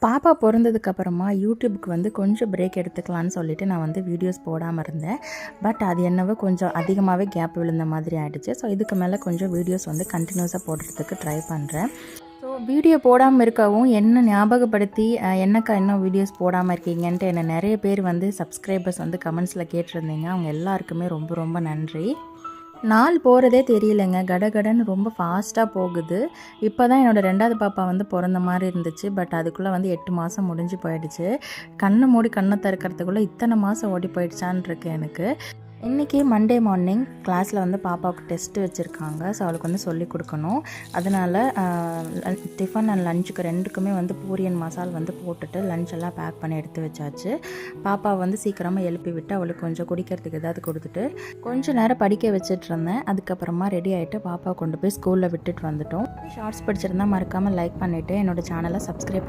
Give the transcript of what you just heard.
பாப்பா பொறந்ததுக்கப்புறமா யூடியூப்க்கு வந்து கொஞ்சம் பிரேக் எடுத்துக்கலான்னு சொல்லிவிட்டு நான் வந்து வீடியோஸ் போடாமல் இருந்தேன். பட் அது என்னவோ கொஞ்சம் அதிகமாகவே கேப் விழுந்த மாதிரி ஆகிடுச்சு. ஸோ இதுக்கு மேலே கொஞ்சம் வீடியோஸ் வந்து கண்டினியூஸாக போடுறதுக்கு ட்ரை பண்ணுறேன். ஸோ வீடியோ போடாமல் இருக்கவும் என்ன ஞாபகப்படுத்தி என்னக்கா இன்னும் வீடியோஸ் போடாமல் இருக்கீங்கன்ட்டு என்னை நிறைய பேர் வந்து சப்ஸ்கிரைபர்ஸ் வந்து கமெண்ட்ஸில் கேட்டிருந்தீங்க. அவங்க எல்லாருக்குமே ரொம்ப ரொம்ப நன்றி. நாள் போகிறதே தெரியலைங்க. கடகடன்னு ரொம்ப ஃபாஸ்ட்டாக போகுது. இப்போ தான் என்னோடய 2வது பாப்பா வந்து பிறந்த மாதிரி இருந்துச்சு. பட் அதுக்குள்ளே வந்து 8 மாதம் முடிஞ்சு போயிடுச்சு. கண்ணை மூடி கண்ணை திறக்கிறதுக்குள்ளே இத்தனை மாதம் ஓடி போயிடுச்சான் இருக்கு எனக்கு. இன்றைக்கி மண்டே மார்னிங் கிளாஸில் வந்து பாப்பாவுக்கு டெஸ்ட்டு வச்சுருக்காங்க. ஸோ அவளுக்கு வந்து சொல்லிக் கொடுக்கணும். அதனால் டிஃபன் அண்ட் லஞ்சுக்கு ரெண்டுக்குமே வந்து பூரி அண்ட் மசால் வந்து போட்டுட்டு லஞ்செல்லாம் பேக் பண்ணி எடுத்து வச்சாச்சு. பாப்பாவை வந்து சீக்கிரமாக எழுப்பி விட்டு அவளுக்கு கொஞ்சம் குடிக்கிறதுக்கு ஏதாவது கொடுத்துட்டு கொஞ்சம் நேரம் படிக்க வச்சுட்டு இருந்தேன். அதுக்கப்புறமா ரெடி ஆகிட்டு பாப்பாவை கொண்டு போய் ஸ்கூலில் விட்டுட்டு வந்துட்டோம். ஷார்ட்ஸ் பிடிச்சிருந்தா மறக்காமல் லைக் பண்ணிவிட்டு என்னோடய சேனலை சப்ஸ்கிரைப்